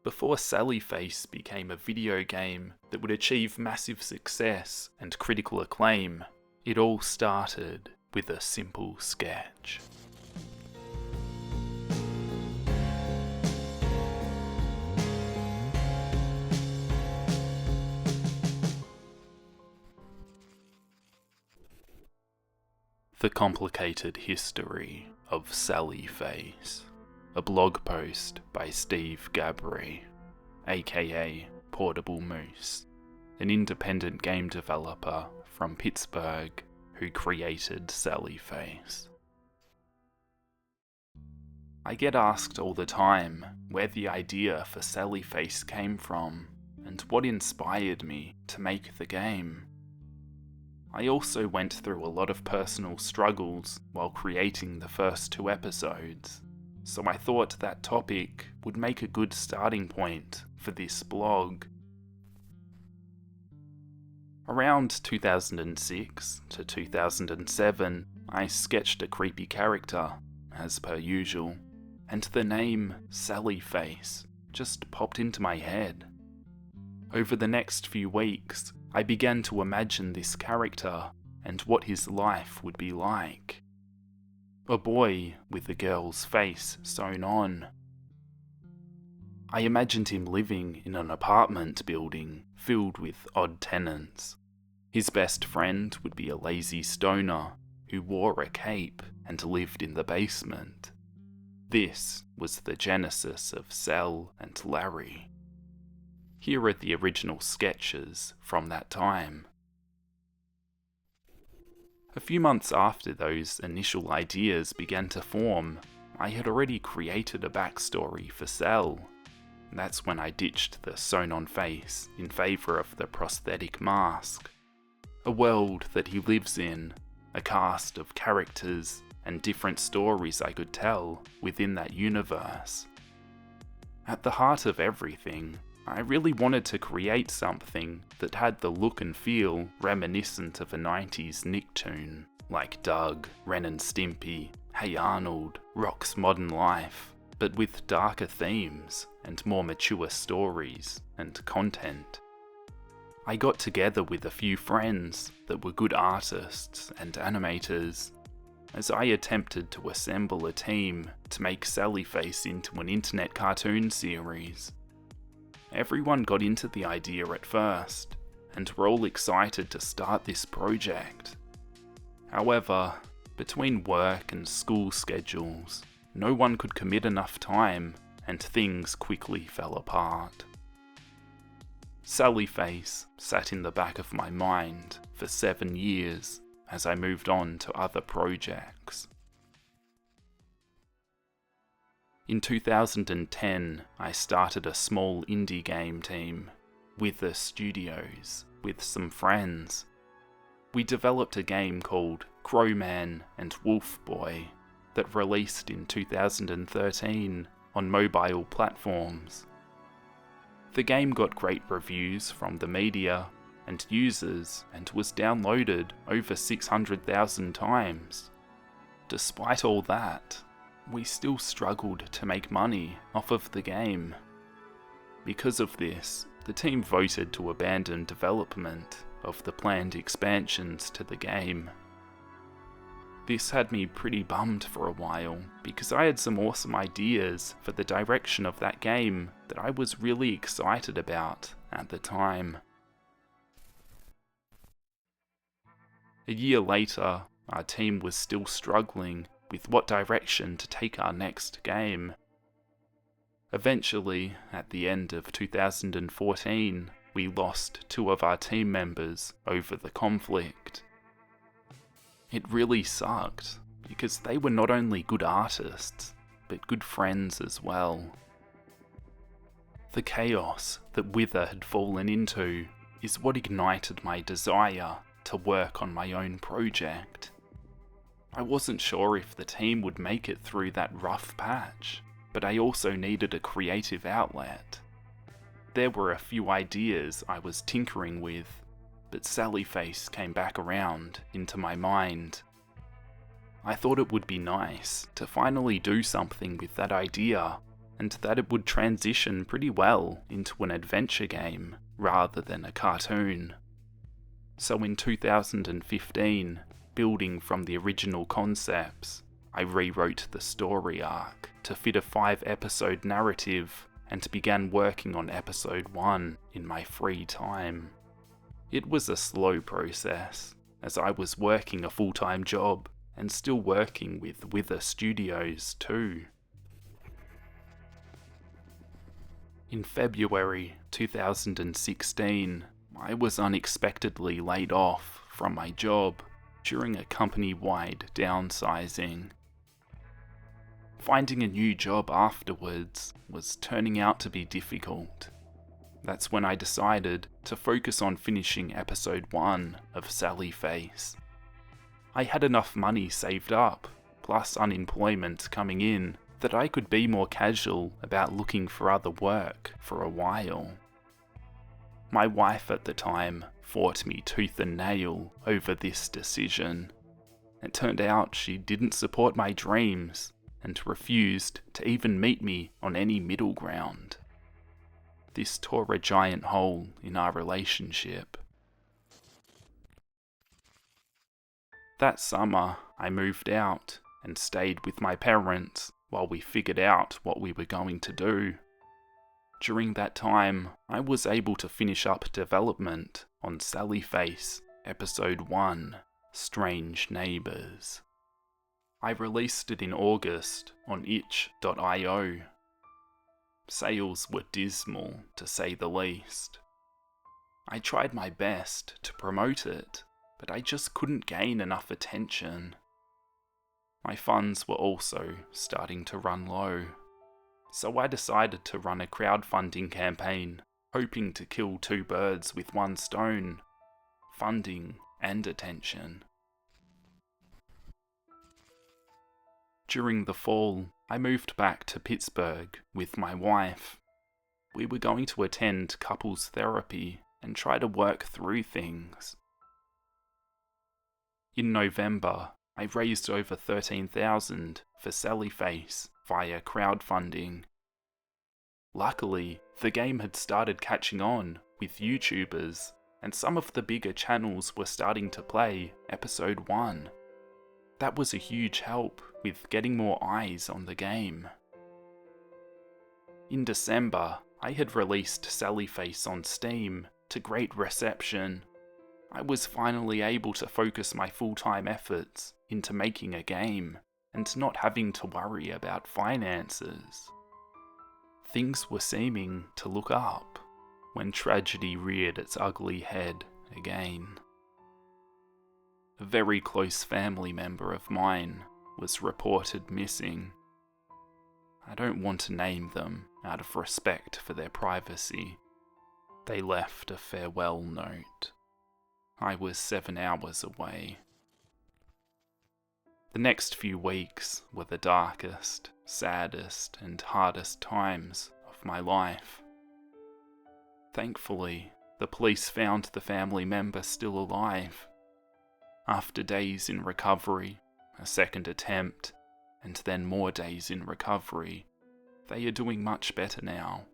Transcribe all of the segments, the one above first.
before Sallyface became a video game that would achieve massive success and critical acclaim, it all started with a simple sketch. The Complicated History of Sallyface, a blog post by Gabry, aka Portable Moose, an independent game developer from Pittsburgh who created Sallyface. I get asked all the time where the idea for Sallyface came from and what inspired me to make the game. I also went through a lot of personal struggles while creating the first 2 episodes, so I thought that topic would make a good starting point for this blog. Around 2006 to 2007, I sketched a creepy character, as per usual, and the name Sallyface just popped into my head. Over the next few weeks, I began to imagine this character and what his life would be like. A boy with a girl's face sewn on. I imagined him living in an apartment building filled with odd tenants. His best friend would be a lazy stoner who wore a cape and lived in the basement. This was the genesis of Sal and Larry. Here are the original sketches from that time. A few months after those initial ideas began to form, I had already created a backstory for Sal. That's when I ditched the sewn-on face in favour of the prosthetic mask. A world that he lives in, a cast of characters, and different stories I could tell within that universe. At the heart of everything, I really wanted to create something that had the look and feel reminiscent of a 90s Nicktoon, like Doug, Ren and Stimpy, Hey Arnold, Rock's Modern Life, but with darker themes and more mature stories and content. I got together with a few friends that were good artists and animators, as I attempted to assemble a team to make Sallyface into an internet cartoon series. Everyone got into the idea at first, and were all excited to start this project. However, between work and school schedules, no one could commit enough time, and things quickly fell apart. Sallyface sat in the back of my mind for 7 years as I moved on to other projects. In 2010, I started a small indie game team, Wither Studios, with some friends. We developed a game called Crowman and Wolfboy that released in 2013 on mobile platforms. The game got great reviews from the media and users and was downloaded over 600,000 times. Despite all that, we still struggled to make money off of the game. Because of this, the team voted to abandon development of the planned expansions to the game. This had me pretty bummed for a while, because I had some awesome ideas for the direction of that game that I was really excited about at the time. A year later, our team was still struggling with what direction to take our next game. Eventually, at the end of 2014, we lost 2 of our team members over the conflict. It really sucked, because they were not only good artists, but good friends as well. The chaos that Wither had fallen into is what ignited my desire to work on my own project. I wasn't sure if the team would make it through that rough patch, but I also needed a creative outlet. There were a few ideas I was tinkering with, but Sallyface came back around into my mind. I thought it would be nice to finally do something with that idea, and that it would transition pretty well into an adventure game rather than a cartoon. So in 2015, building from the original concepts, I rewrote the story arc to fit a 5-episode narrative and began working on episode 1 in my free time. It was a slow process, as I was working a full-time job and still working with Wither Studios too. In February 2016, I was unexpectedly laid off from my job during a company-wide downsizing. Finding a new job afterwards was turning out to be difficult. That's when I decided to focus on finishing episode 1 of Sally Face. I had enough money saved up, plus unemployment coming in, that I could be more casual about looking for other work for a while. My wife at the time fought me tooth and nail over this decision. It turned out she didn't support my dreams and refused to even meet me on any middle ground. This tore a giant hole in our relationship. That summer, I moved out and stayed with my parents while we figured out what we were going to do. During that time, I was able to finish up development on Sally Face Episode 1, Strange Neighbours. I released it in August on itch.io. Sales were dismal, to say the least. I tried my best to promote it, but I just couldn't gain enough attention. My funds were also starting to run low, so I decided to run a crowdfunding campaign, hoping to kill 2 birds with 1 stone: funding and attention. During the fall, I moved back to Pittsburgh with my wife. We were going to attend couples therapy and try to work through things. In November, I raised over $13,000 for Sally Face via crowdfunding. Luckily, the game had started catching on with YouTubers, and some of the bigger channels were starting to play episode 1. That was a huge help with getting more eyes on the game. In December, I had released Sally Face on Steam to great reception. I was finally able to focus my full-time efforts into making a game and not having to worry about finances. Things were seeming to look up when tragedy reared its ugly head again. A very close family member of mine was reported missing. I don't want to name them out of respect for their privacy. They left a farewell note. I was 7 hours away. The next few weeks were the darkest, saddest, and hardest times of my life. Thankfully, the police found the family member still alive. After days in recovery, a second attempt, and then more days in recovery, they are doing much better now.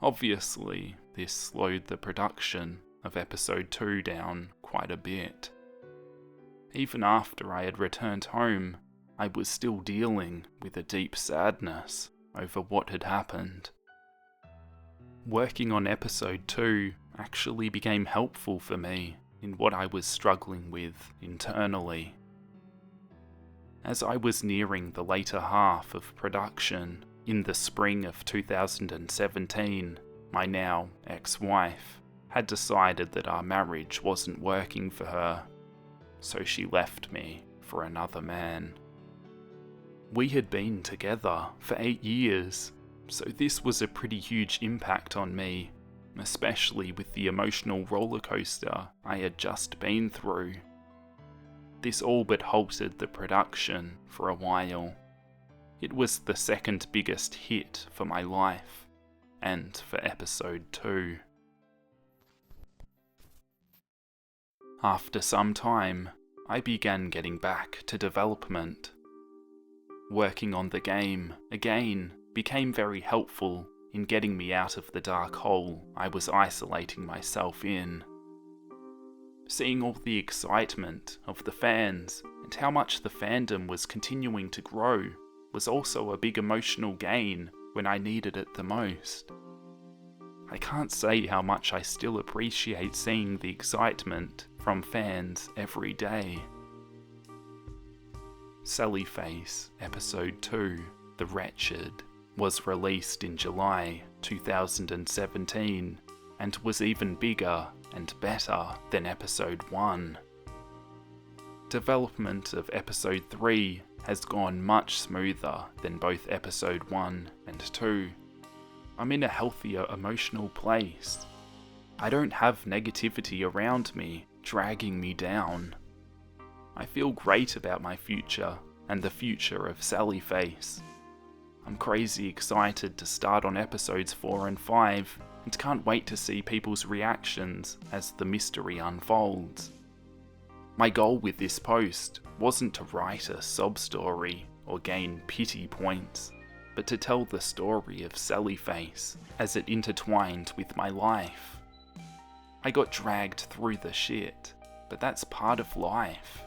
Obviously, this slowed the production of episode 2 down quite a bit. Even after I had returned home, I was still dealing with a deep sadness over what had happened. Working on episode 2 actually became helpful for me in what I was struggling with internally. As I was nearing the later half of production, in the spring of 2017, my now ex-wife had decided that our marriage wasn't working for her, so she left me for another man. We had been together for 8 years, so this was a pretty huge impact on me, especially with the emotional rollercoaster I had just been through. This all but halted the production for a while. It was the second biggest hit for my life, and for episode 2. After some time, I began getting back to development. Working on the game again became very helpful in getting me out of the dark hole I was isolating myself in. Seeing all the excitement of the fans and how much the fandom was continuing to grow was also a big emotional gain when I needed it the most. I can't say how much I still appreciate seeing the excitement from fans every day. Sally Face Episode 2, The Wretched, was released in July 2017 and was even bigger and better than Episode 1. Development of Episode 3 has gone much smoother than both Episode 1 and 2. I'm in a healthier emotional place. I don't have negativity around me dragging me down. I feel great about my future and the future of Sally Face. I'm crazy excited to start on episodes 4 and 5 and can't wait to see people's reactions as the mystery unfolds. My goal with this post wasn't to write a sob story or gain pity points, but to tell the story of Sally Face as it intertwined with my life. I got dragged through the shit, but that's part of life.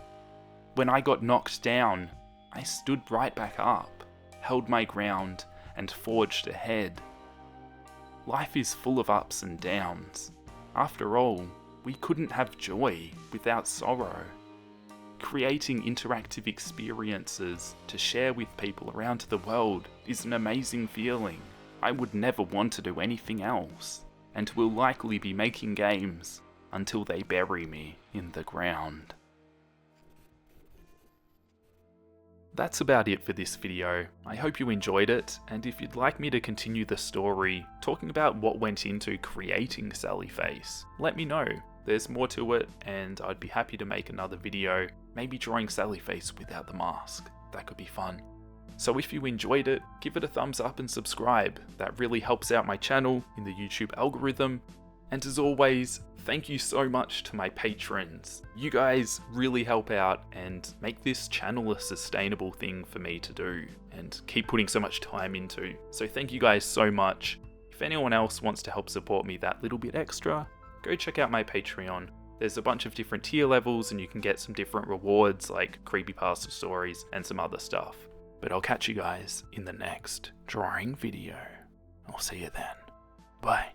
When I got knocked down, I stood right back up, held my ground, and forged ahead. Life is full of ups and downs. After all, we couldn't have joy without sorrow. Creating interactive experiences to share with people around the world is an amazing feeling. I would never want to do anything else, and will likely be making games until they bury me in the ground. That's about it for this video. I hope you enjoyed it, and if you'd like me to continue the story, talking about what went into creating Sally Face, let me know. There's more to it, and I'd be happy to make another video, maybe drawing Sally Face without the mask. That could be fun. So if you enjoyed it, give it a thumbs up and subscribe. That really helps out my channel in the YouTube algorithm. And as always, thank you so much to my patrons. You guys really help out and make this channel a sustainable thing for me to do and keep putting so much time into. So thank you guys so much. If anyone else wants to help support me that little bit extra, go check out my Patreon. There's a bunch of different tier levels and you can get some different rewards like creepypasta stories and some other stuff. But I'll catch you guys in the next drawing video. I'll see you then. Bye.